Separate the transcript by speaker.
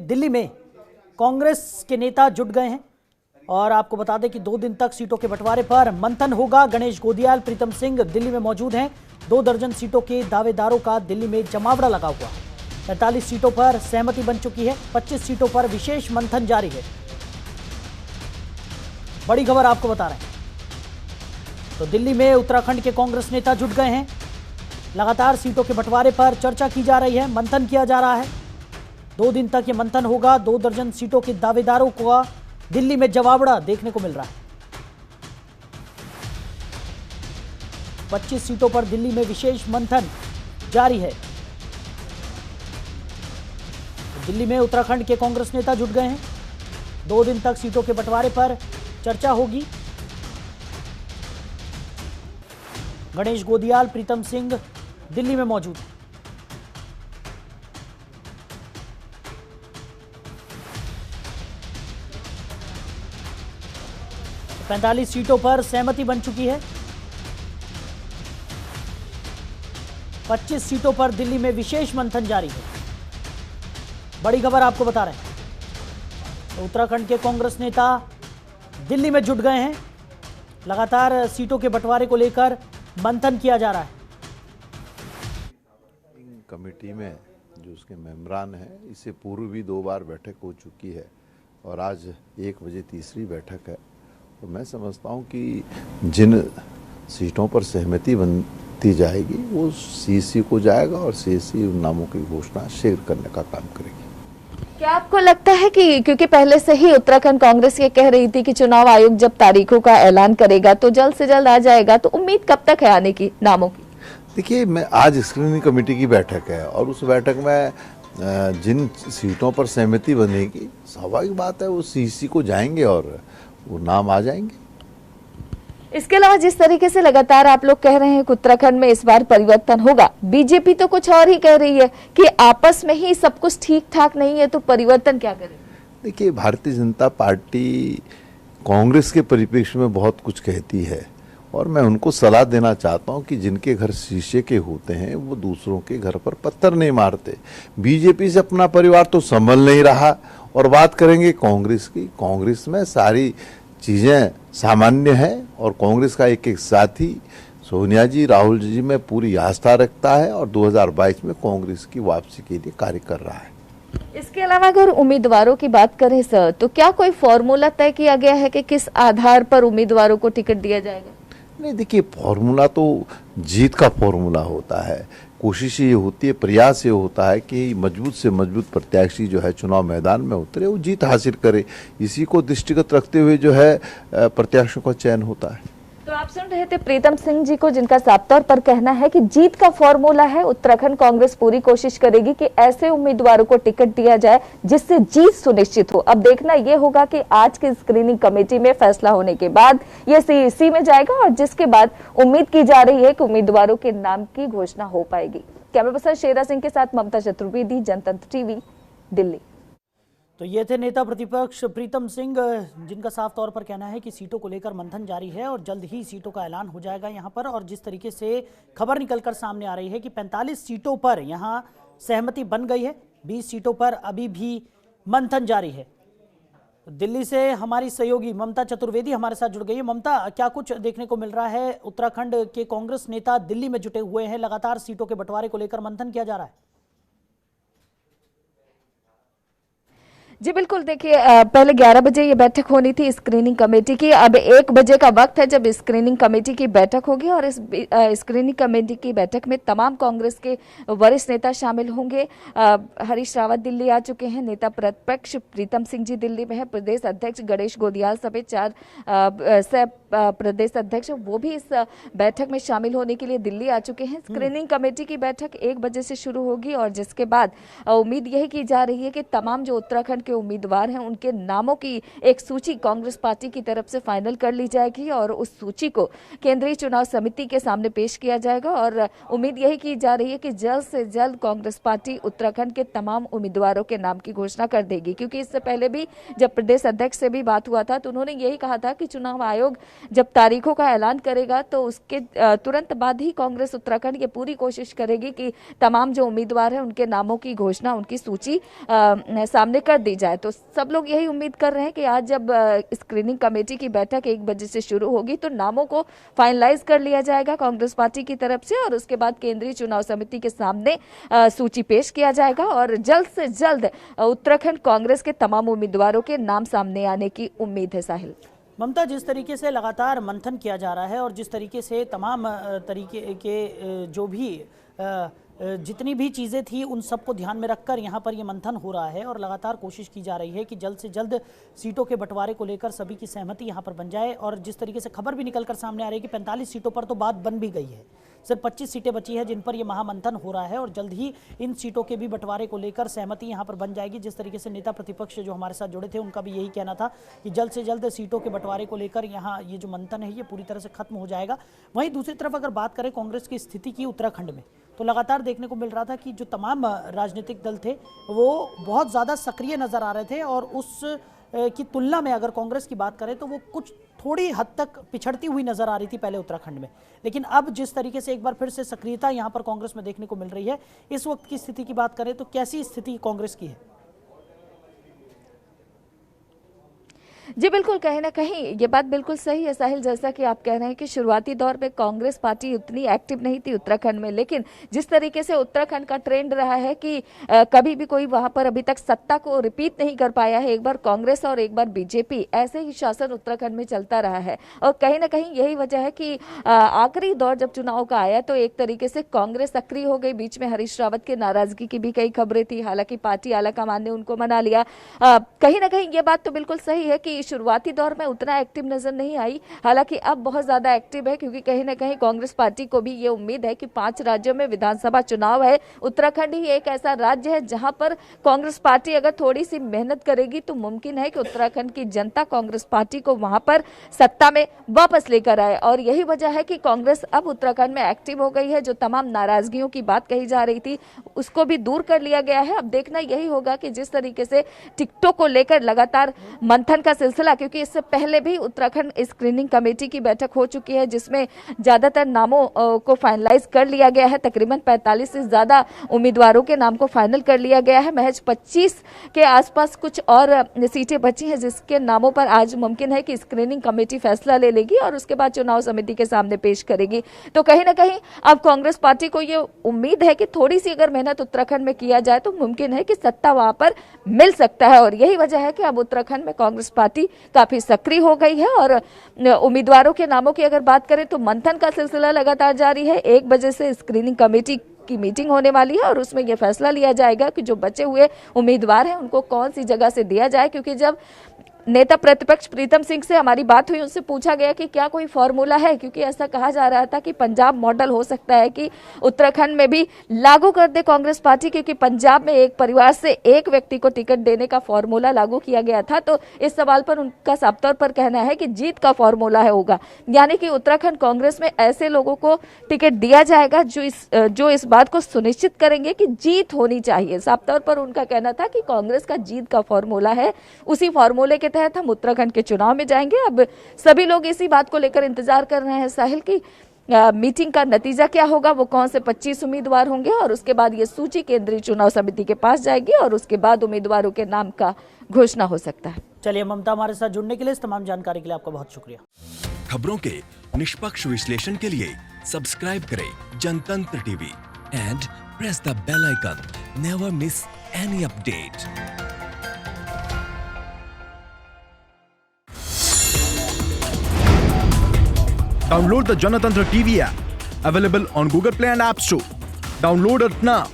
Speaker 1: दिल्ली में कांग्रेस के नेता जुट गए हैं और आपको बता दें कि 2 दिन तक सीटों के बंटवारे पर मंथन होगा। गणेश गोदियाल, प्रीतम सिंह दिल्ली में मौजूद हैं। 2 दर्जन सीटों के दावेदारों का दिल्ली में जमावड़ा लगा हुआ है। 45 सीटों पर सहमति बन चुकी है। 25 सीटों पर विशेष मंथन जारी है। बड़ी खबर आपको बता रहे हैं। तो दिल्ली में उत्तराखंड के कांग्रेस नेता जुट गए हैं। लगातार सीटों के बंटवारे पर चर्चा की जा रही है, मंथन किया जा रहा है। 2 दिन तक ये मंथन होगा। 2 दर्जन सीटों के दावेदारों को दिल्ली में जमावड़ा देखने को मिल रहा है। 25 सीटों पर दिल्ली में विशेष मंथन जारी है। दिल्ली में उत्तराखंड के कांग्रेस नेता जुट गए हैं। 2 दिन तक सीटों के बंटवारे पर चर्चा होगी। गणेश गोदियाल, प्रीतम सिंह दिल्ली में मौजूद हैं। 45 सीटों पर सहमति बन चुकी है। 25 सीटों पर दिल्ली में विशेष मंथन जारी है। बड़ी खबर आपको बता रहे हैं। तो उत्तराखंड के कांग्रेस नेता दिल्ली में जुट गए हैं। लगातार सीटों के बंटवारे को लेकर मंथन किया जा रहा है।
Speaker 2: कमेटी में जो उसके मेंबरान हैं, इससे पूर्व भी 2 बार बैठक हो चुकी है और आज 1 बजे तीसरी बैठक है। तो मैं समझता हूं कि जिन सीटों पर सहमति बनती जाएगी वो सीएसी को जाएगा और सीएसी उन नामों की घोषणा शीघ्र करने का काम करेगी।
Speaker 3: क्या आपको लगता है कि क्योंकि पहले से ही उत्तराखंड कांग्रेस ये कह रही थी कि चुनाव आयोग जब तारीखों का ऐलान करेगा तो जल्द से जल्द आ जाएगा, तो उम्मीद कब तक है आने की नामों की?
Speaker 2: देखिए, मैं आज स्क्रीनिंग कमेटी की बैठक है और उस बैठक में जिन सीटों पर सहमति बनेगी, स्वाभाविक बात है वो सीएसी को जाएंगे और वो नाम आ जाएंगे।
Speaker 3: इसके अलावा जिस तरीके से लगातार आप लोग कह रहे हैं कि उत्तराखंड में इस बार परिवर्तन होगा, बीजेपी तो कुछ और ही कह रही है कि आपस में ही सब कुछ ठीक ठाक नहीं है, तो परिवर्तन क्या करें?
Speaker 2: देखिए, भारतीय जनता पार्टी कांग्रेस के परिप्रेक्ष्य में बहुत कुछ कहती है और मैं उनको सलाह देना चाहता हूं कि जिनके घर शीशे के होते हैं वो दूसरों के घर पर पत्थर नहीं मारते। बीजेपी से अपना परिवार तो संभल नहीं रहा और बात करेंगे कांग्रेस की। कांग्रेस में सारी चीजें सामान्य है और कांग्रेस का एक एक साथी सोनिया जी, राहुल जी में पूरी आस्था रखता है और 2022 में कांग्रेस की वापसी के लिए कार्य कर रहा है।
Speaker 3: इसके अलावा अगर उम्मीदवारों की बात करें सर, तो क्या कोई फॉर्मूला तय किया गया है कि किस आधार पर उम्मीदवारों को टिकट दिया जाएगा?
Speaker 2: नहीं, देखिए, फॉर्मूला तो जीत का फॉर्मूला होता है। कोशिश ये होती है, प्रयास ये होता है कि मजबूत से मजबूत प्रत्याशी जो है चुनाव मैदान में उतरे, वो जीत हासिल करे। इसी को दृष्टिगत रखते हुए जो है प्रत्याशियों का चयन होता है।
Speaker 3: तो आप सुन रहे थे प्रीतम सिंह जी को, जिनका साफ तौर पर कहना है कि जीत का फॉर्मूला है। उत्तराखंड कांग्रेस पूरी कोशिश करेगी कि ऐसे उम्मीदवारों को टिकट दिया जाए जिससे जीत सुनिश्चित हो। अब देखना यह होगा कि आज की स्क्रीनिंग कमेटी में फैसला होने के बाद यह सीईसी में जाएगा और जिसके बाद उम्मीद की जा रही है कि उम्मीदवारों के नाम की घोषणा हो पाएगी। कैमरा पर्सन शेरा सिंह के साथ ममता चतुर्वेदी, जनतंत्र टीवी, दिल्ली।
Speaker 1: तो ये थे नेता प्रतिपक्ष प्रीतम सिंह, जिनका साफ तौर पर कहना है कि सीटों को लेकर मंथन जारी है और जल्द ही सीटों का ऐलान हो जाएगा यहाँ पर। और जिस तरीके से खबर निकलकर सामने आ रही है कि 45 सीटों पर यहाँ सहमति बन गई है, 20 सीटों पर अभी भी मंथन जारी है। दिल्ली से हमारी सहयोगी ममता चतुर्वेदी हमारे साथ जुड़ गई है। ममता, क्या कुछ देखने को मिल रहा है? उत्तराखंड के कांग्रेस नेता दिल्ली में जुटे हुए हैं, लगातार सीटों के बंटवारे को लेकर मंथन किया जा रहा है।
Speaker 3: जी बिल्कुल, देखिए पहले 11 बजे ये बैठक होनी थी स्क्रीनिंग कमेटी की। अब 1 बजे का वक्त है जब स्क्रीनिंग कमेटी की बैठक होगी और इस स्क्रीनिंग कमेटी की बैठक में तमाम कांग्रेस के वरिष्ठ नेता शामिल होंगे। हरीश रावत दिल्ली आ चुके हैं, नेता प्रतिपक्ष प्रीतम सिंह जी दिल्ली में है, प्रदेश अध्यक्ष गणेश गोदियाल समेत 4 प्रदेश अध्यक्ष वो भी इस बैठक में शामिल होने के लिए दिल्ली आ चुके हैं। स्क्रीनिंग कमेटी की बैठक 1 बजे से शुरू होगी और जिसके बाद उम्मीद यही की जा रही है कि तमाम जो उत्तराखंड के उम्मीदवार हैं उनके नामों की एक सूची कांग्रेस पार्टी की तरफ से फाइनल कर ली जाएगी और उस सूची को केंद्रीय चुनाव समिति के सामने पेश किया जाएगा। और उम्मीद यही की जा रही है कि जल्द से जल्द कांग्रेस पार्टी उत्तराखंड के तमाम उम्मीदवारों के नाम की घोषणा कर देगी, क्योंकि इससे पहले भी जब प्रदेश अध्यक्ष से भी बात हुआ था तो उन्होंने यही कहा था कि चुनाव आयोग जब तारीखों का ऐलान करेगा तो उसके तुरंत बाद ही कांग्रेस उत्तराखंड ये पूरी कोशिश करेगी कि तमाम जो उम्मीदवार हैं उनके नामों की घोषणा, उनकी सूची सामने कर दी जाए। तो सब लोग यही उम्मीद कर रहे हैं कि आज जब स्क्रीनिंग कमेटी की बैठक 1 बजे से शुरू होगी तो नामों को फाइनलाइज कर लिया जाएगा कांग्रेस पार्टी की तरफ से और उसके बाद केंद्रीय चुनाव समिति के सामने सूची पेश किया जाएगा और जल्द से जल्द उत्तराखंड कांग्रेस के तमाम उम्मीदवारों के नाम सामने आने की उम्मीद है। साहिल,
Speaker 1: ममता, जिस तरीके से लगातार मंथन किया जा रहा है और जिस तरीके से तमाम तरीके के जो भी जितनी भी चीज़ें थी उन सबको ध्यान में रखकर यहाँ पर ये मंथन हो रहा है और लगातार कोशिश की जा रही है कि जल्द से जल्द सीटों के बंटवारे को लेकर सभी की सहमति यहाँ पर बन जाए। और जिस तरीके से खबर भी निकलकर सामने आ रही है कि 45 सीटों पर तो बात बन भी गई है, सिर्फ 25 सीटें बची है जिन पर ये महामंथन हो रहा है और जल्द ही इन सीटों के भी बंटवारे को लेकर सहमति यहाँ पर बन जाएगी। जिस तरीके से नेता प्रतिपक्ष जो हमारे साथ जुड़े थे उनका भी यही कहना था कि जल्द से जल्द सीटों के बंटवारे को लेकर यहाँ ये जो मंथन है ये पूरी तरह से खत्म हो जाएगा। वहीं दूसरी तरफ अगर बात करें कांग्रेस की स्थिति की उत्तराखंड में, तो लगातार देखने को मिल रहा था कि जो तमाम राजनीतिक दल थे वो बहुत ज़्यादा सक्रिय नजर आ रहे थे और उस की तुलना में अगर कांग्रेस की बात करें तो वो कुछ थोड़ी हद तक पिछड़ती हुई नजर आ रही थी पहले उत्तराखंड में। लेकिन अब जिस तरीके से एक बार फिर से सक्रियता यहाँ पर कांग्रेस में देखने को मिल रही है, इस वक्त की स्थिति की बात करें तो कैसी स्थिति कांग्रेस की है?
Speaker 3: जी बिल्कुल, कहीं ना कहीं ये बात बिल्कुल सही है साहिल, जैसा कि आप कह रहे हैं कि शुरुआती दौर में कांग्रेस पार्टी उतनी एक्टिव नहीं थी उत्तराखंड में, लेकिन जिस तरीके से उत्तराखंड का ट्रेंड रहा है कि कभी भी कोई वहां पर अभी तक सत्ता को रिपीट नहीं कर पाया है, एक बार कांग्रेस और एक बार बीजेपी, ऐसे ही शासन उत्तराखंड में चलता रहा है। और कहीं ना कहीं यही वजह है कि आखिरी दौर जब चुनाव का आया तो एक तरीके से कांग्रेस सक्रिय हो गई। बीच में हरीश रावत के नाराजगी की भी कई खबरें थी, हालांकि पार्टी आलाकमान ने उनको मना लिया। कहीं ना कहीं ये बात तो बिल्कुल सही है कि शुरुआती दौर में उतना एक्टिव नजर नहीं आई, हालांकि अब बहुत ज्यादा एक्टिव है, क्योंकि कहीं ना कहीं कांग्रेस पार्टी को भी ये उम्मीद है कि 5 राज्यों में विधानसभा चुनाव है। उत्तराखंड ही एक ऐसा राज्य है जहां पर कांग्रेस पार्टी अगर थोड़ी सी मेहनत करेगी तो मुमकिन है कि उत्तराखंड की जनता कांग्रेस पार्टी को वहां पर सत्ता में वापस लेकर आए। और यही वजह है कि कांग्रेस अब उत्तराखंड में एक्टिव हो गई है। जो तमाम नाराजगियों की बात कही जा रही थी उसको भी दूर कर लिया गया है। अब देखना यही होगा कि जिस तरीके से टिकटों को लेकर लगातार मंथन का सिलसिला, क्योंकि इससे पहले भी उत्तराखंड स्क्रीनिंग कमेटी की बैठक हो चुकी है जिसमें ज्यादातर नामों को फाइनलाइज कर लिया गया है। तकरीबन 45 से ज्यादा उम्मीदवारों के नाम को फाइनल कर लिया गया है। महज 25 के आसपास कुछ और सीटें बची हैं जिसके नामों पर आज मुमकिन है कि स्क्रीनिंग कमेटी फैसला ले लेगी और उसके बाद चुनाव समिति के सामने पेश करेगी। तो कहीं ना कहीं अब कांग्रेस पार्टी को ये उम्मीद है कि थोड़ी सी अगर मेहनत उत्तराखंड में किया जाए तो मुमकिन है कि सत्ता वहां पर मिल सकता है। और यही वजह है कि अब उत्तराखंड में कांग्रेस पार्टी काफी सक्रिय हो गई है। और उम्मीदवारों के नामों की अगर बात करें तो मंथन का सिलसिला लगातार जारी है। 1 बजे से स्क्रीनिंग कमेटी की मीटिंग होने वाली है और उसमें यह फैसला लिया जाएगा कि जो बचे हुए उम्मीदवार हैं उनको कौन सी जगह से दिया जाए। क्योंकि जब नेता प्रतिपक्ष प्रीतम सिंह से हमारी बात हुई, उनसे पूछा गया कि क्या कोई फॉर्मूला है, क्योंकि ऐसा कहा जा रहा था कि पंजाब मॉडल हो सकता है कि उत्तराखंड में भी लागू कर दे कांग्रेस पार्टी, क्योंकि पंजाब में एक परिवार से एक व्यक्ति को टिकट देने का फॉर्मूला लागू किया गया था। तो इस सवाल पर उनका साफ तौर पर कहना है कि जीत का फॉर्मूला होगा, यानी कि उत्तराखंड कांग्रेस में ऐसे लोगों को टिकट दिया जाएगा जो इस बात को सुनिश्चित करेंगे कि जीत होनी चाहिए। साफ तौर पर उनका कहना था कि कांग्रेस का जीत का फॉर्मूला है, उसी फॉर्मूले के तहत हम उत्तराखंड के चुनाव में जाएंगे। अब सभी लोग इसी बात को लेकर इंतजार कर रहे हैं साहिल की मीटिंग का नतीजा क्या होगा, वो कौन से 25 उम्मीदवार होंगे और उसके बाद ये सूची केंद्रीय चुनाव समिति के पास जाएगी और उसके बाद उम्मीदवारों के नाम का घोषणा हो सकता है।
Speaker 1: चलिए ममता, हमारे साथ जुड़ने के लिए, इस तमाम जानकारी के लिए आपका बहुत शुक्रिया।
Speaker 4: खबरों के निष्पक्ष विश्लेषण के लिए सब्सक्राइब करें Janatantra TV and press the bell icon. Never miss any update.
Speaker 5: Download the Janatantra TV app, available on Google Play and App Store. Download it now.